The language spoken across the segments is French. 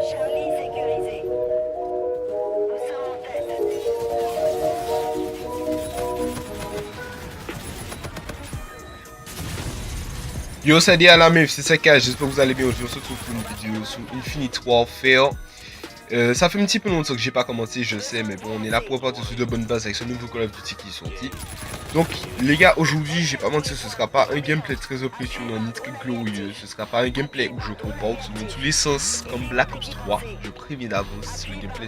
Charlie sécurisé. Nous sommes en tête. Yo, c'est à la meuf, c'est ça j'espère que vous allez bien. Aujourd'hui, on se retrouve pour une vidéo sur Infinite Warfare. Ça fait un petit peu longtemps que j'ai pas commencé, je sais, mais bon, on est là pour repartir sur de bonnes bases avec ce nouveau Call of Duty qui est sorti. Donc, les gars, aujourd'hui, j'ai pas menti, ce sera pas un gameplay très impressionnant ni très glorieux. Ce sera pas un gameplay où je comporte dans tous les sens comme Black Ops 3. Je préviens d'avance, le gameplay,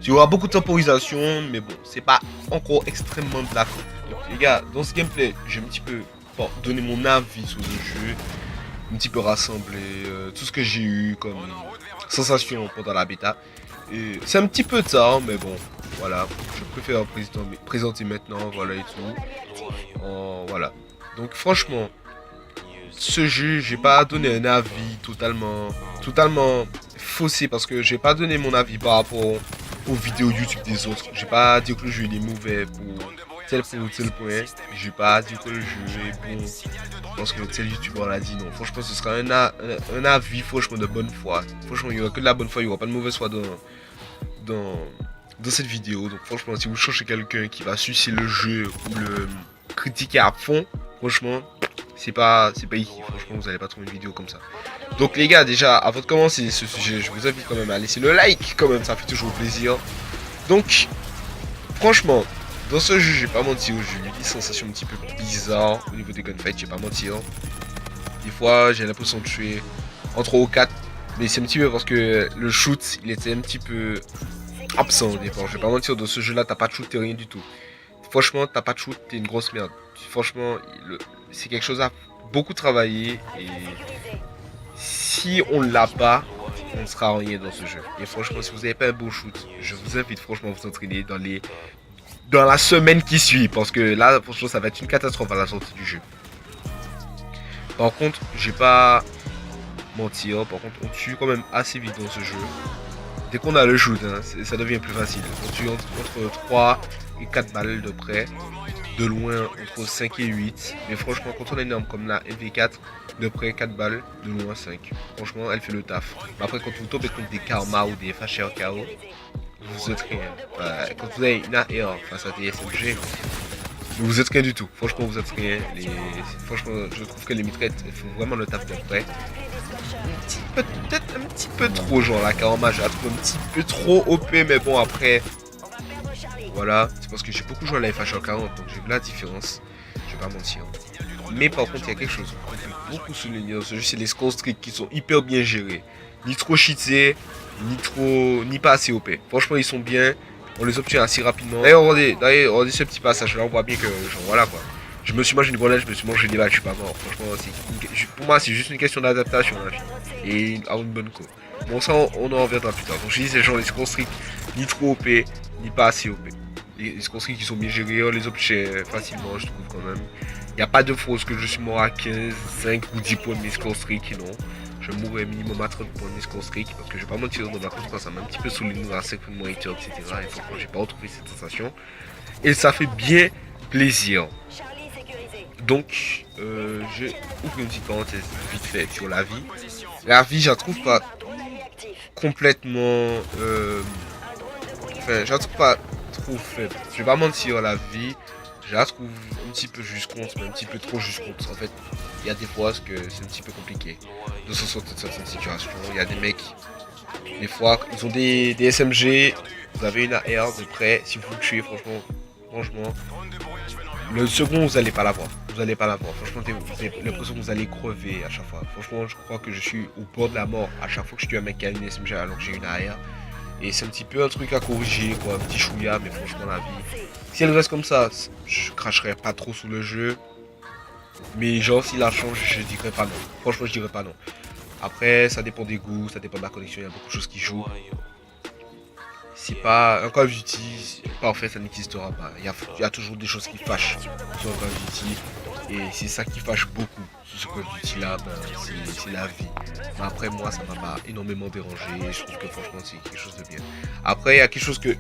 il y aura beaucoup de temporisation, mais bon, c'est pas encore extrêmement Black Ops. Donc, les gars, dans ce gameplay, j'ai un petit peu donné mon avis sur le jeu, un petit peu rassembler tout ce que j'ai eu comme sensation pendant la bêta. C'est un petit peu tard, mais bon, voilà, je préfère présenter maintenant, voilà et tout. Voilà. Donc franchement, ce jeu, j'ai pas donné un avis totalement faussé parce que j'ai pas donné mon avis par rapport aux vidéos YouTube des autres. J'ai pas dit que le jeu il est mauvais pour tel point. J'ai pas dit que le jeu est bon parce que tel youtubeur l'a dit. Non, franchement, ce sera un avis franchement de bonne foi. Franchement, il y aura que de la bonne foi, il y aura pas de mauvaise foi dans cette vidéo. Donc franchement, si vous cherchez quelqu'un qui va sucer le jeu ou le critiquer à fond, franchement, c'est pas ici. Franchement, vous allez pas trouver une vidéo comme ça. Donc les gars, déjà, avant de commencer ce sujet, je vous invite quand même à laisser le like, quand même, ça fait toujours plaisir. Donc, franchement, dans ce jeu, j'ai pas menti, j'ai eu des sensations un petit peu bizarres au niveau des gunfights, j'ai pas menti. Des fois, j'ai l'impression de tuer en 3 ou 4, mais c'est un petit peu parce que le shoot, il était un petit peu absent au départ. Je vais pas mentir, dans ce jeu-là, t'as pas de shoot, t'es rien du tout. Franchement, t'as pas de shoot, t'es une grosse merde. Franchement, c'est quelque chose à beaucoup travailler et si on l'a pas, on ne sera rien dans ce jeu. Et franchement, si vous n'avez pas un beau shoot, je vous invite franchement à vous entraîner dans la semaine qui suit, parce que là, franchement, ça va être une catastrophe à la sortie du jeu. Par contre, j'ai pas mentir, par contre, on tue quand même assez vite dans ce jeu. Dès qu'on a le shoot, hein, ça devient plus facile. On tue entre 3 et 4 balles de près. De loin, entre 5 et 8. Mais franchement, quand on a une arme comme la MV4, de près 4 balles, de loin 5. Franchement, elle fait le taf. Mais après, quand vous tombez contre des Karma ou des FHR KO, vous êtes rien. Quand vous avez une AR face à des SMG, vous êtes rien du tout. Franchement, vous êtes rien. Franchement, je trouve que les mitraillettes font vraiment le taf de près. Peut-être un petit peu trop, genre la Karma, je la trouve un petit peu trop OP, mais bon, après. Voilà, c'est parce que j'ai beaucoup joué à la FHR 40, donc j'ai vu la différence. Je vais pas mentir. Mais par contre, il y a quelque chose qu'on peut beaucoup souligner dans ce jeu, c'est les score streaks qui sont hyper bien gérés. Ni trop cheatés, ni pas assez OP. Franchement, ils sont bien. On les obtient assez rapidement. D'ailleurs, regardez ce petit passage là, on voit bien que, genre, voilà quoi. Je me suis mangé une grenade, je me suis mangé des balles, je suis pas mort. Franchement, pour moi, c'est juste une question d'adaptation là. Et avoir une bonne co. Bon, ça, on en reviendra plus tard. Donc, je dis, c'est genre les score streaks, ni trop OP, ni pas assez OP. Les score streaks qui sont bien gérés, on les obtient facilement, je trouve quand même. Il n'y a pas de fausse que je suis mort à 15, 5 ou 10 points de mes score streaks, non. Je mourrais minimum à 30 points de mes score streaks parce que je vais pas mentir dans ma course, ça m'a un petit peu saoulé à 5 points de mon hater, etc. Et franchement, j'ai pas retrouvé cette sensation. Et ça fait bien plaisir. Donc, j'ai ouvert une petite parenthèse vite fait sur la vie. La vie, je la trouve pas complètement. Enfin, je la trouve pas trop faible. Je vais pas mentir, la vie, je la trouve un petit peu juste compte, mais un petit peu trop juste compte. En fait, il y a des fois que c'est un petit peu compliqué de se sortir de certaines situations. Il y a des mecs, des fois, ils ont des SMG, vous avez une AR de près, si vous le tuez, franchement, le second, vous allez pas l'avoir. Vous allez pas l'avoir. Franchement, vous avez l'impression que vous allez crever à chaque fois. Franchement, je crois que je suis au bord de la mort à chaque fois que je tue un mec qui a une SMG alors que j'ai une AR. Et c'est un petit peu un truc à corriger, quoi, un petit chouïa, mais franchement, la vie. Si elle reste comme ça, je cracherai pas trop sous le jeu. Mais genre, s'il la change, je dirais pas non. Franchement, je dirais pas non. Après, ça dépend des goûts, ça dépend de la connexion, il y a beaucoup de choses qui jouent. C'est pas un Call of Duty parfait, ça n'existera pas. Il y a toujours des choses qui fâchent sur un Call of Duty. Et c'est ça qui fâche beaucoup sur ce Call of Duty là, c'est la vie. Mais après, moi, ça m'a pas énormément dérangé. Je trouve que franchement, c'est quelque chose de bien. Après, il y a quelque chose que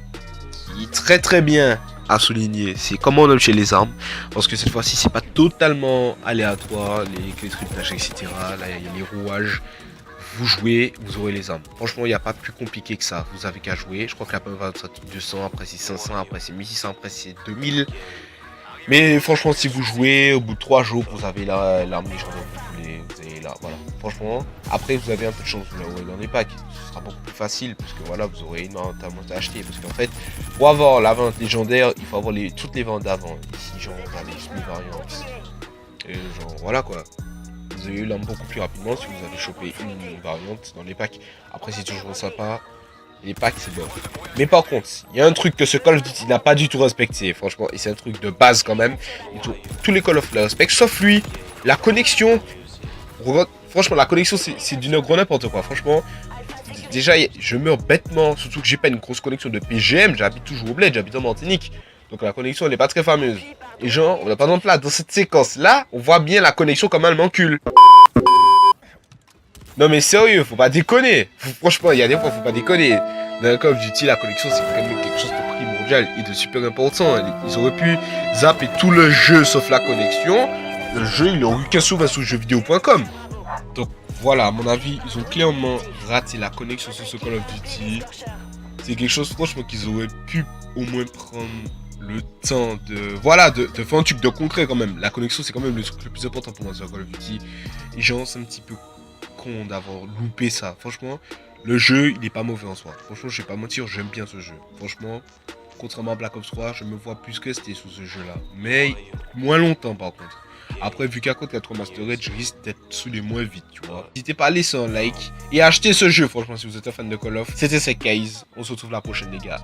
qui est très très bien à souligner, c'est comment on obtient les armes. Parce que cette fois-ci, c'est pas totalement aléatoire, les clés triplage, etc. Là, il y a les rouages. Vous jouez, vous aurez les armes. Franchement, il n'y a pas plus compliqué que ça. Vous avez qu'à jouer. Je crois que la première va être 200, après c'est 500, après c'est 1600, après c'est 2000. Mais franchement, si vous jouez, au bout de 3 jours, vous avez l'arme légendaire que vous voulez. Vous avez là, voilà. Franchement, après, vous avez un peu de chance, vous l'aurez dans les packs. Ce sera beaucoup plus facile, parce que voilà, vous aurez énormément à acheter. Parce qu'en fait, pour avoir la vente légendaire, il faut avoir toutes les ventes d'avant. Ici, genre, on a les semi-variantes. Et genre, voilà quoi. Vous avez eu l'arme beaucoup plus rapidement si vous avez chopé une variante dans les packs. Après, c'est toujours sympa. Les packs, c'est bon. Mais par contre, il y a un truc que ce Call of Duty n'a pas du tout respecté, franchement. Et c'est un truc de base quand même. Tous les Call of le respectent, sauf lui. La connexion. Franchement, la connexion, c'est d'une gros n'importe quoi. Franchement, déjà, je meurs bêtement. Surtout que j'ai pas une grosse connexion de PGM. J'habite toujours au bled, j'habite en Martinique. Donc la connexion, elle n'est pas très fameuse. Et genre, par exemple là, dans cette séquence-là, on voit bien la connexion comme elle m'encule. Non mais sérieux, faut pas déconner. Franchement, il y a des fois, faut pas déconner. Dans le Call of Duty, la connexion, c'est quand même quelque chose de primordial et de super important. Ils auraient pu zapper tout le jeu sauf la connexion. Le jeu, il aurait eu qu'un souvent sur jeuxvideo.com. Donc voilà, à mon avis, ils ont clairement raté la connexion sur ce Call of Duty. C'est quelque chose, franchement, qu'ils auraient pu au moins prendre le temps de... Voilà, de faire un truc de concret quand même. La connexion, c'est quand même le truc le plus important pour moi sur Call of Duty. Et genre, c'est un petit peu con d'avoir loupé ça. Franchement, le jeu, il est pas mauvais en soi. Franchement, je vais pas mentir, j'aime bien ce jeu. Franchement, contrairement à Black Ops 3, je me vois plus que c'était sous ce jeu-là. Mais moins longtemps par contre. Après, vu qu'à côté 4 Mastered, je risque d'être sous les moins vite, tu vois. N'hésitez pas à laisser un like et à acheter ce jeu, franchement, si vous êtes un fan de Call of. C'était Case. On se retrouve la prochaine, les gars.